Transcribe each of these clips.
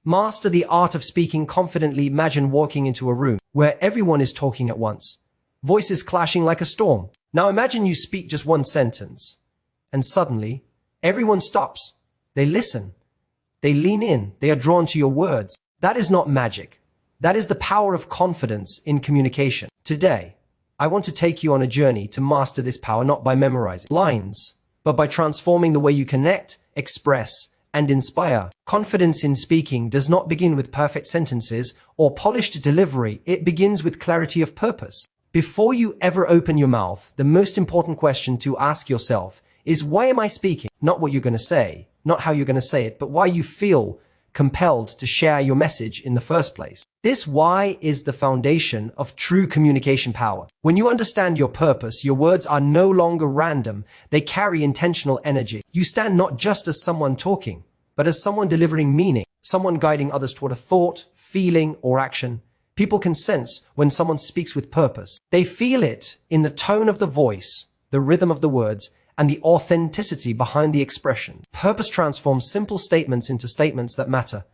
Master the art of speaking confidently. Imagine walking into a room where everyone is talking at once, voices clashing like a storm. Now imagine you speak just one sentence, and suddenly everyone stops. They listen. They lean in. They are drawn to your words. That is not magic. That is the power of confidence in communication. Today, I want to take you on a journey to master this power, not by memorizing lines, but by transforming the way you connect, express, and inspire. Confidence in speaking does not begin with perfect sentences or polished delivery. It begins with clarity of purpose. Before you ever open your mouth, the most important question to ask yourself is, why am I speaking? Not what you're going to say, not how you're going to say it, but why you feel compelled to share your message in the first place. This why is the foundation of true communication power. When you understand your purpose, your words are no longer random. They carry intentional energy. You stand not just as someone talking, but as someone delivering meaning, someone guiding others toward a thought, feeling, or action. People can sense when someone speaks with purpose. They feel it in the tone of the voice, the rhythm of the words, and the authenticity behind the expression. Purpose transforms simple statements into statements that matter.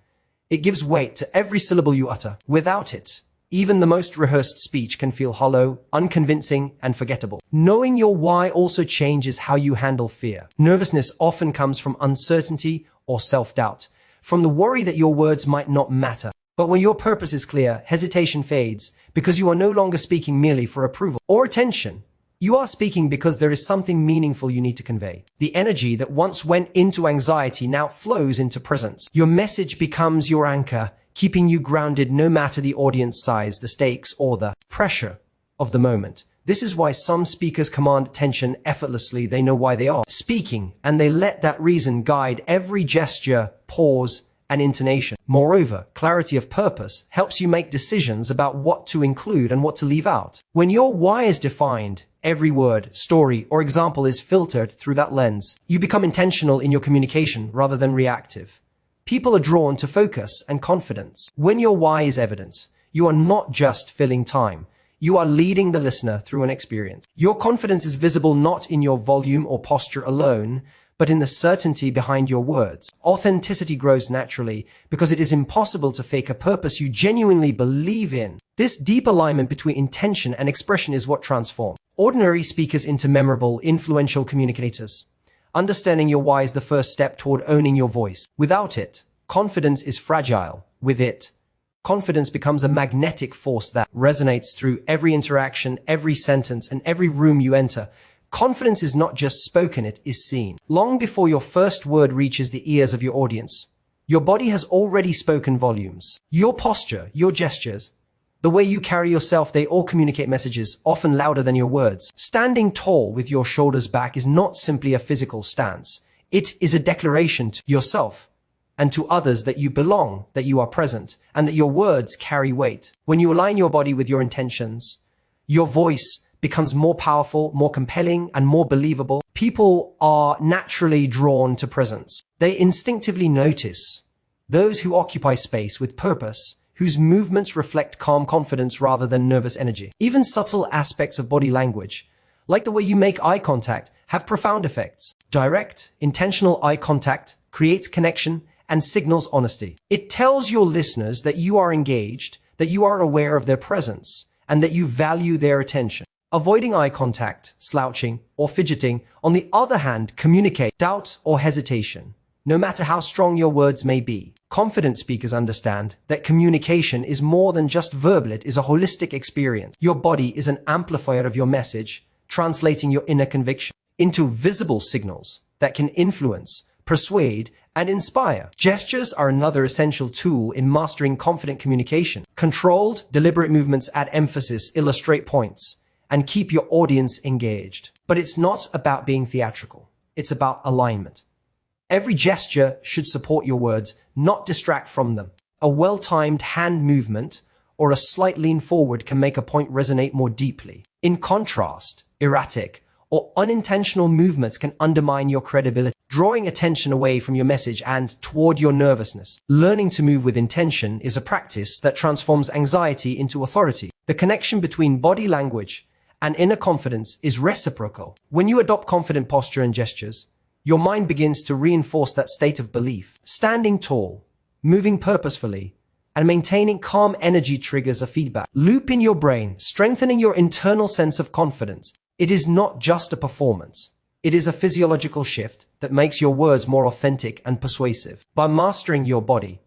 It gives weight to every syllable you utter. Without it, even the most rehearsed speech can feel hollow, unconvincing, and forgettable. Knowing your why also changes how you handle fear. Nervousness often comes from uncertainty or self-doubt, from the worry that your words might not matter. But when your purpose is clear, hesitation fades because you are no longer speaking merely for approval or attention. You are speaking because there is something meaningful you need to convey. The energy that once went into anxiety now flows into presence. Your message becomes your anchor, keeping you grounded no matter the audience size, the stakes, or the pressure of the moment. This is why some speakers command attention effortlessly. They know why they are speaking, and they let that reason guide every gesture, pause, and intonation. Moreover, clarity of purpose helps you make decisions about what to include and what to leave out. When your why is defined, every word, story, or example is filtered through that lens. You become intentional in your communication rather than reactive. People are drawn to focus and confidence. When your why is evident, you are not just filling time. You are leading the listener through an experience. Your confidence is visible not in your volume or posture alone, but in the certainty behind your words. Authenticity grows naturally because it is impossible to fake a purpose you genuinely believe in. This deep alignment between intention and expression is what transforms ordinary speakers into memorable, influential communicators. Understanding your why is the first step toward owning your voice. Without it, confidence is fragile. With it, confidence becomes a magnetic force that resonates through every interaction, every sentence, and every room you enter. Confidence is not just spoken, it is seen. Long before your first word reaches the ears of your audience, your body has already spoken volumes. Your posture, your gestures, the way you carry yourself, they all communicate messages, often louder than your words. Standing tall with your shoulders back is not simply a physical stance. It is a declaration to yourself and to others that you belong, that you are present, and that your words carry weight. When you align your body with your intentions, your voice becomes more powerful, more compelling, and more believable. People are naturally drawn to presence. They instinctively notice those who occupy space with purpose, whose movements reflect calm confidence rather than nervous energy. Even subtle aspects of body language, like the way you make eye contact, have profound effects. Direct, intentional eye contact creates connection and signals honesty. It tells your listeners that you are engaged, that you are aware of their presence, and that you value their attention. Avoiding eye contact, slouching, or fidgeting, on the other hand, communicate doubt or hesitation, no matter how strong your words may be. Confident speakers understand that communication is more than just verbal. It is a holistic experience. Your body is an amplifier of your message, translating your inner conviction into visible signals that can influence, persuade, and inspire. Gestures are another essential tool in mastering confident communication. Controlled, deliberate movements add emphasis, illustrate points, and keep your audience engaged. But it's not about being theatrical. It's about alignment. Every gesture should support your words, not distract from them. A well-timed hand movement or a slight lean forward can make a point resonate more deeply. In contrast, erratic or unintentional movements can undermine your credibility, drawing attention away from your message and toward your nervousness. Learning to move with intention is a practice that transforms anxiety into authority. The connection between body language and inner confidence is reciprocal. When you adopt confident posture and gestures, your mind begins to reinforce that state of belief. Standing tall, moving purposefully, and maintaining calm energy triggers a feedback loop in your brain, strengthening your internal sense of confidence. It is not just a performance. It is a physiological shift that makes your words more authentic and persuasive. By mastering your body,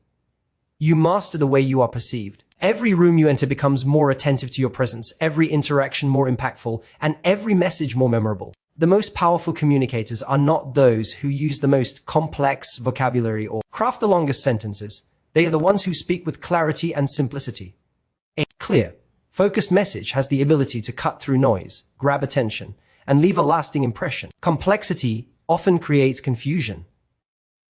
you master the way you are perceived. Every room you enter becomes more attentive to your presence, every interaction more impactful, and every message more memorable. The most powerful communicators are not those who use the most complex vocabulary or craft the longest sentences. They are the ones who speak with clarity and simplicity. A clear, focused message has the ability to cut through noise, grab attention, and leave a lasting impression. Complexity often creates confusion.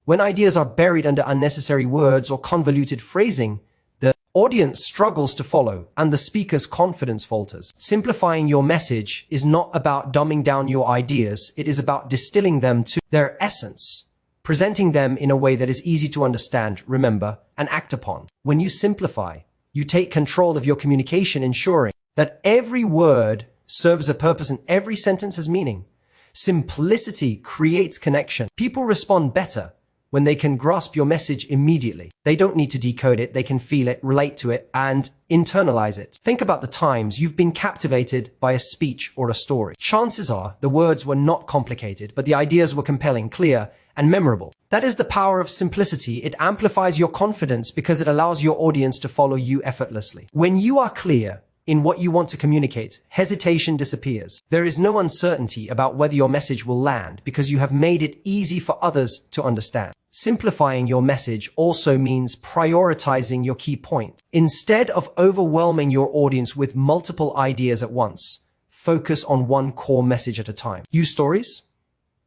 When ideas are buried under unnecessary words or convoluted phrasing, the audience struggles to follow and the speaker's confidence falters. Simplifying your message is not about dumbing down your ideas. It is about distilling them to their essence, presenting them in a way that is easy to understand, remember, and act upon. When you simplify, you take control of your communication, ensuring that every word serves a purpose and every sentence has meaning. Simplicity creates connection. People respond better when they can grasp your message immediately. They don't need to decode it, they can feel it, relate to it, and internalize it. Think about the times you've been captivated by a speech or a story. Chances are the words were not complicated, but the ideas were compelling, clear, and memorable. That is the power of simplicity. It amplifies your confidence because it allows your audience to follow you effortlessly. When you are clear in what you want to communicate, hesitation disappears. There is no uncertainty about whether your message will land because you have made it easy for others to understand. Simplifying your message also means prioritizing your key point. Instead of overwhelming your audience with multiple ideas at once, focus on one core message at a time. Use stories,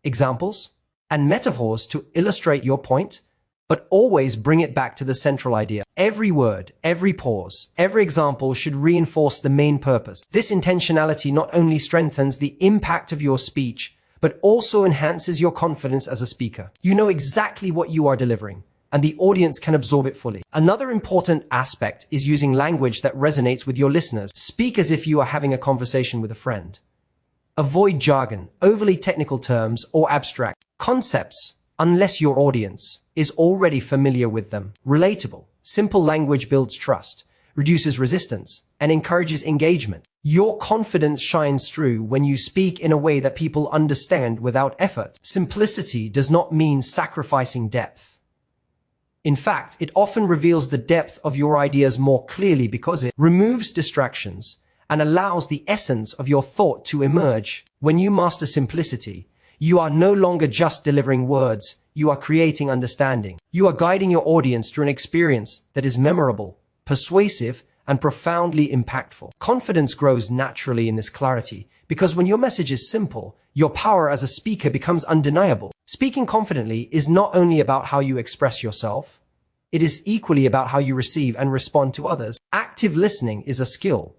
examples, and metaphors to illustrate your point, but always bring it back to the central idea. Every word, every pause, every example should reinforce the main purpose. This intentionality not only strengthens the impact of your speech, but also enhances your confidence as a speaker. You know exactly what you are delivering, and the audience can absorb it fully. Another important aspect is using language that resonates with your listeners. Speak as if you are having a conversation with a friend. Avoid jargon, overly technical terms, or abstract concepts unless your audience is already familiar with them. Relatable, simple language builds trust, reduces resistance, and encourages engagement. Your confidence shines through when you speak in a way that people understand without effort. Simplicity does not mean sacrificing depth. In fact, it often reveals the depth of your ideas more clearly because it removes distractions and allows the essence of your thought to emerge. When you master simplicity, you are no longer just delivering words, you are creating understanding. You are guiding your audience through an experience that is memorable, persuasive, and profoundly impactful. Confidence grows naturally in this clarity because when your message is simple, your power as a speaker becomes undeniable. Speaking confidently is not only about how you express yourself, it is equally about how you receive and respond to others. Active listening is a skill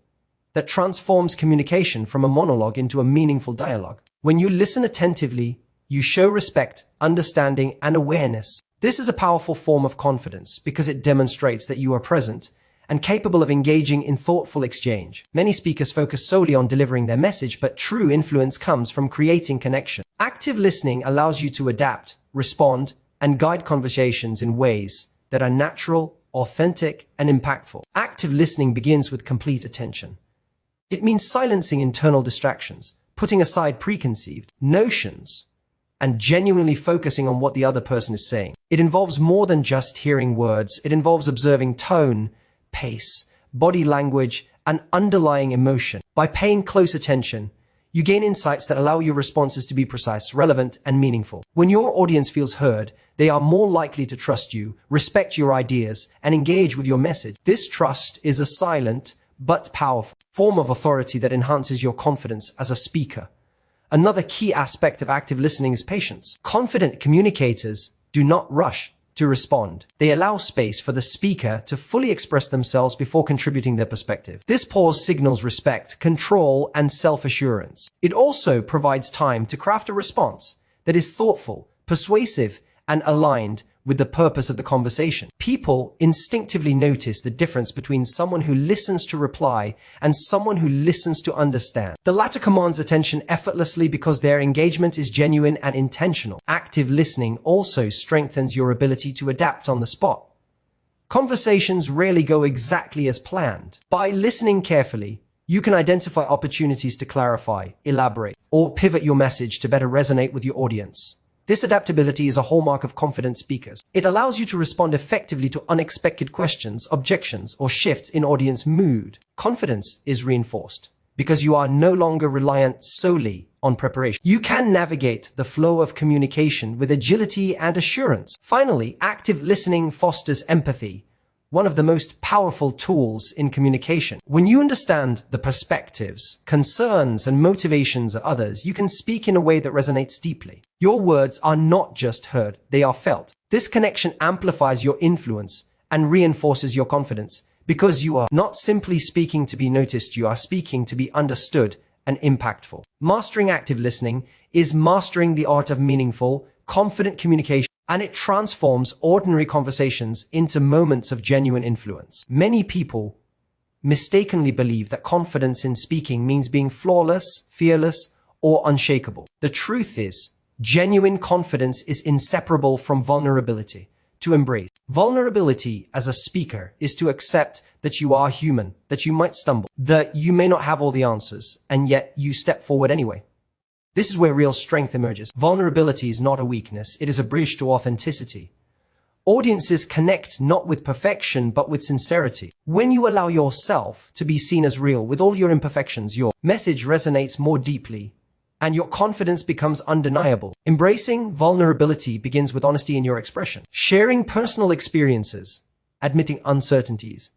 that transforms communication from a monologue into a meaningful dialogue. When you listen attentively, you show respect, understanding, and awareness. This is a powerful form of confidence because it demonstrates that you are present and capable of engaging in thoughtful exchange. Many speakers focus solely on delivering their message, but true influence comes from creating connection. Active listening allows you to adapt, respond, and guide conversations in ways that are natural, authentic, and impactful. Active listening begins with complete attention. It means silencing internal distractions, putting aside preconceived notions, and genuinely focusing on what the other person is saying. It involves more than just hearing words. It involves observing tone, pace, body language, and underlying emotion. By paying close attention, you gain insights that allow your responses to be precise, relevant, and meaningful. When your audience feels heard, they are more likely to trust you, respect your ideas, and engage with your message. This trust is a silent but powerful form of authority that enhances your confidence as a speaker. Another key aspect of active listening is patience. Confident communicators do not rush to respond. They allow space for the speaker to fully express themselves before contributing their perspective. This pause signals respect, control, and self-assurance. It also provides time to craft a response that is thoughtful, persuasive, and aligned with the purpose of the conversation. People instinctively notice the difference between someone who listens to reply and someone who listens to understand. The latter commands attention effortlessly because their engagement is genuine and intentional. Active listening also strengthens your ability to adapt on the spot. Conversations rarely go exactly as planned. By listening carefully, you can identify opportunities to clarify, elaborate, or pivot your message to better resonate with your audience. This adaptability is a hallmark of confident speakers. It allows you to respond effectively to unexpected questions, objections, or shifts in audience mood. Confidence is reinforced because you are no longer reliant solely on preparation. You can navigate the flow of communication with agility and assurance. Finally, active listening fosters empathy, one of the most powerful tools in communication. When you understand the perspectives, concerns, and motivations of others, you can speak in a way that resonates deeply. Your words are not just heard, they are felt. This connection amplifies your influence and reinforces your confidence because you are not simply speaking to be noticed, you are speaking to be understood and impactful. Mastering active listening is mastering the art of meaningful, confident communication, and it transforms ordinary conversations into moments of genuine influence. Many people mistakenly believe that confidence in speaking means being flawless, fearless, or unshakable. The truth is, genuine confidence is inseparable from vulnerability. To embrace vulnerability as a speaker is to accept that you are human, that you might stumble, that you may not have all the answers, and yet you step forward anyway. This is where real strength emerges. Vulnerability is not a weakness, it is a bridge to authenticity. Audiences connect not with perfection, but with sincerity. When you allow yourself to be seen as real with all your imperfections, your message resonates more deeply, and your confidence becomes undeniable. Embracing vulnerability begins with honesty in your expression. Sharing personal experiences, admitting uncertainties,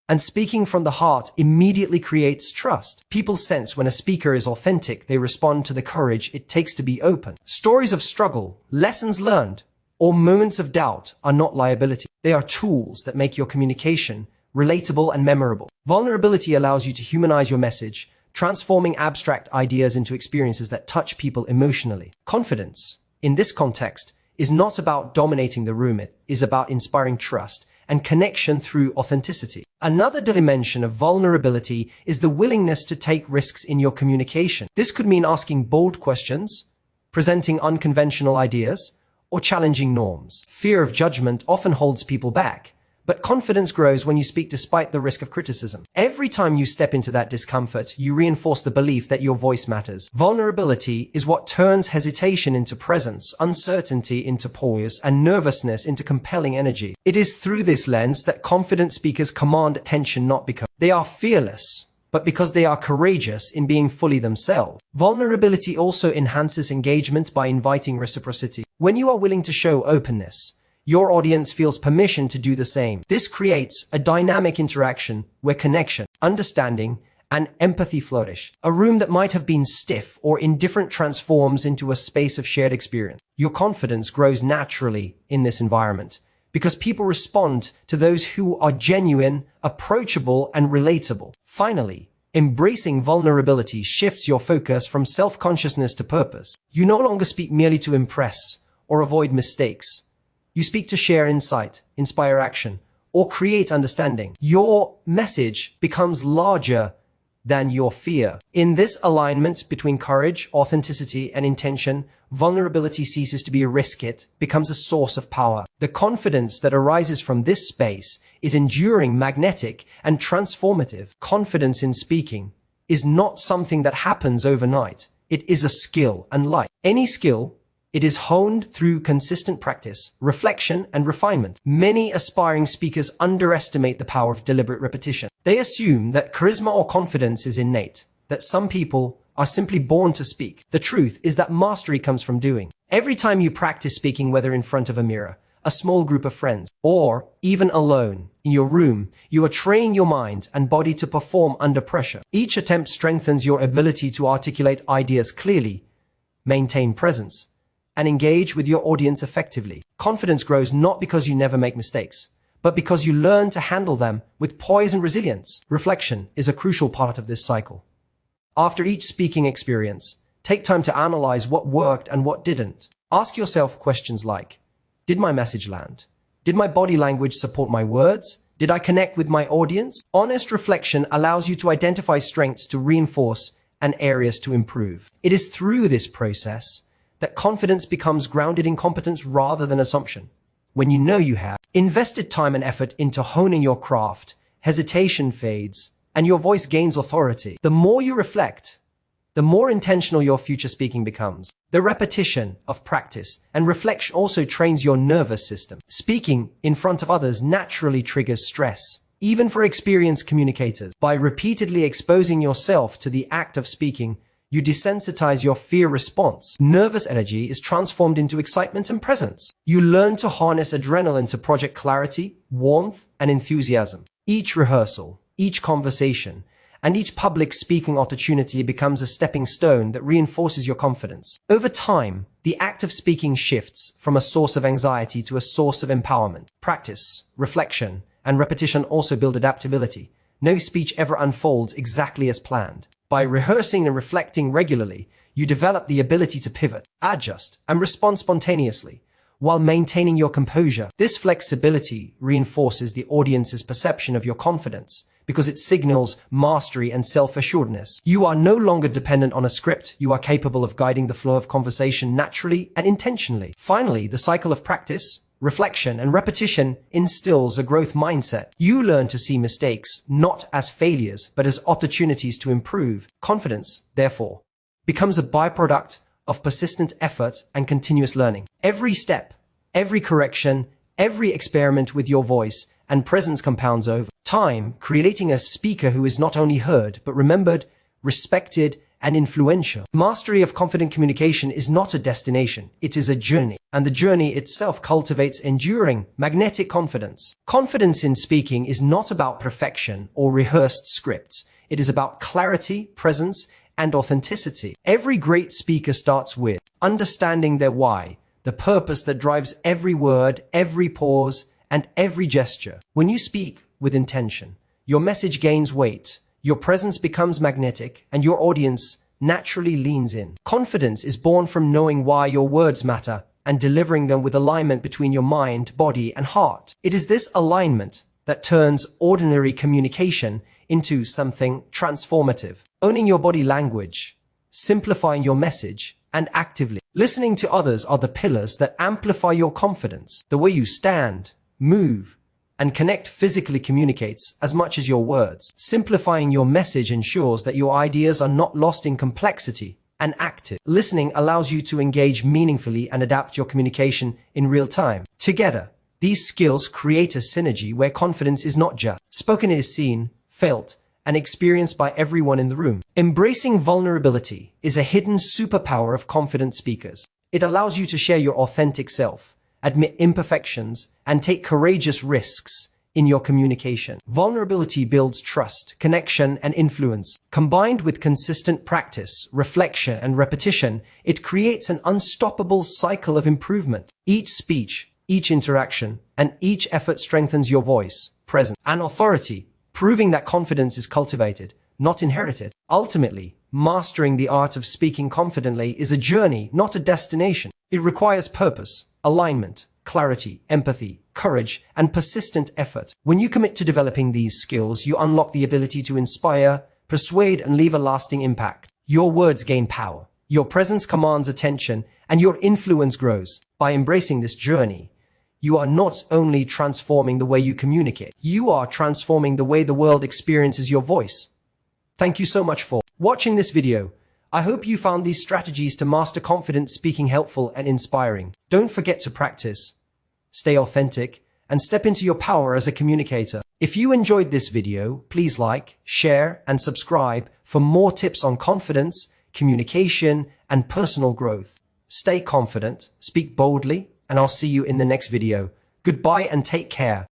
and speaking from the heart immediately creates trust. People sense when a speaker is authentic, they respond to the courage it takes to be open. Stories of struggle, lessons learned, or moments of doubt are not liability. They are tools that make your communication relatable and memorable. Vulnerability allows you to humanize your message, transforming abstract ideas into experiences that touch people emotionally. Confidence, in this context, is not about dominating the room, it is about inspiring trust and connection through authenticity. Another dimension of vulnerability is the willingness to take risks in your communication. This could mean asking bold questions, presenting unconventional ideas, or challenging norms. Fear of judgment often holds people back, but confidence grows when you speak despite the risk of criticism. Every time you step into that discomfort, you reinforce the belief that your voice matters. Vulnerability is what turns hesitation into presence, uncertainty into poise, and nervousness into compelling energy. It is through this lens that confident speakers command attention, not because they are fearless, but because they are courageous in being fully themselves. Vulnerability also enhances engagement by inviting reciprocity. When you are willing to show openness, your audience feels permission to do the same. This creates a dynamic interaction where connection, understanding, and empathy flourish. A room that might have been stiff or indifferent transforms into a space of shared experience. Your confidence grows naturally in this environment because people respond to those who are genuine, approachable, and relatable. Finally, embracing vulnerability shifts your focus from self-consciousness to purpose. You no longer speak merely to impress or avoid mistakes. You speak to share insight, inspire action, or create understanding. Your message becomes larger than your fear. In this alignment between courage, authenticity, and intention, vulnerability ceases to be a risk, it becomes a source of power. The confidence that arises from this space is enduring, magnetic, and transformative. Confidence in speaking is not something that happens overnight. It is a skill, and like any skill, it is honed through consistent practice, reflection, and refinement. Many aspiring speakers underestimate the power of deliberate repetition. They assume that charisma or confidence is innate, that some people are simply born to speak. The truth is that mastery comes from doing. Every time you practice speaking, whether in front of a mirror, a small group of friends, or even alone in your room, you are training your mind and body to perform under pressure. Each attempt strengthens your ability to articulate ideas clearly, maintain presence, and engage with your audience effectively. Confidence grows not because you never make mistakes, but because you learn to handle them with poise and resilience. Reflection is a crucial part of this cycle. After each speaking experience, take time to analyze what worked and what didn't. Ask yourself questions like, did my message land? Did my body language support my words? Did I connect with my audience? Honest reflection allows you to identify strengths to reinforce and areas to improve. It is through this process that confidence becomes grounded in competence rather than assumption. when you know you have invested time and effort into honing your craft, hesitation fades, and your voice gains authority. The more you reflect, the more intentional your future speaking becomes. The repetition of practice and reflection also trains your nervous system. Speaking in front of others naturally triggers stress, even for experienced communicators. By repeatedly exposing yourself to the act of speaking, you desensitize your fear response. Nervous energy is transformed into excitement and presence. You learn to harness adrenaline to project clarity, warmth, and enthusiasm. Each rehearsal, each conversation, and each public speaking opportunity becomes a stepping stone that reinforces your confidence. Over time, the act of speaking shifts from a source of anxiety to a source of empowerment. Practice, reflection, and repetition also build adaptability. No speech ever unfolds exactly as planned. By rehearsing and reflecting regularly, you develop the ability to pivot, adjust, and respond spontaneously, while maintaining your composure. This flexibility reinforces the audience's perception of your confidence, because it signals mastery and self-assuredness. You are no longer dependent on a script. You are capable of guiding the flow of conversation naturally and intentionally. Finally, the cycle of practice, reflection, and repetition instills a growth mindset. You learn to see mistakes not as failures, but as opportunities to improve. Confidence, therefore, becomes a byproduct of persistent effort and continuous learning. Every step, every correction, every experiment with your voice and presence compounds over time, creating a speaker who is not only heard, but remembered, respected, and influential. Mastery of confident communication is not a destination, it is a journey, and the journey itself cultivates enduring, magnetic confidence. Confidence in speaking is not about perfection or rehearsed scripts. It is about clarity, presence, and authenticity. Every great speaker starts with understanding their why, the purpose that drives every word, every pause, and every gesture. When you speak with intention, your message gains weight, your presence becomes magnetic, and your audience naturally leans in. Confidence is born from knowing why your words matter and delivering them with alignment between your mind, body, and heart. It is this alignment that turns ordinary communication into something transformative. Owning your body language, simplifying your message, and actively listening to others are the pillars that amplify your confidence. The way you stand, move, and connect physically communicates as much as your words. Simplifying your message ensures that your ideas are not lost in complexity and active. Listening allows you to engage meaningfully and adapt your communication in real time. Together, these skills create a synergy where confidence is not just spoken, it is seen, felt, and experienced by everyone in the room. Embracing vulnerability is a hidden superpower of confident speakers. It allows you to share your authentic self, admit imperfections, and take courageous risks in your communication. Vulnerability builds trust, connection, and influence. Combined with consistent practice, reflection, and repetition, it creates an unstoppable cycle of improvement. Each speech, each interaction, and each effort strengthens your voice, presence, and authority, proving that confidence is cultivated, not inherited. Ultimately, mastering the art of speaking confidently is a journey, not a destination. It requires purpose, alignment, clarity, empathy, courage, and persistent effort. When you commit to developing these skills, you unlock the ability to inspire, persuade, and leave a lasting impact. Your words gain power, your presence commands attention, and your influence grows. By embracing this journey, you are not only transforming the way you communicate, you are transforming the way the world experiences your voice. Thank you so much for watching this video. I hope you found these strategies to master confident speaking helpful and inspiring. Don't forget to practice, stay authentic, and step into your power as a communicator. If you enjoyed this video, please like, share, and subscribe for more tips on confidence, communication, and personal growth. Stay confident, speak boldly, and I'll see you in the next video. Goodbye and take care.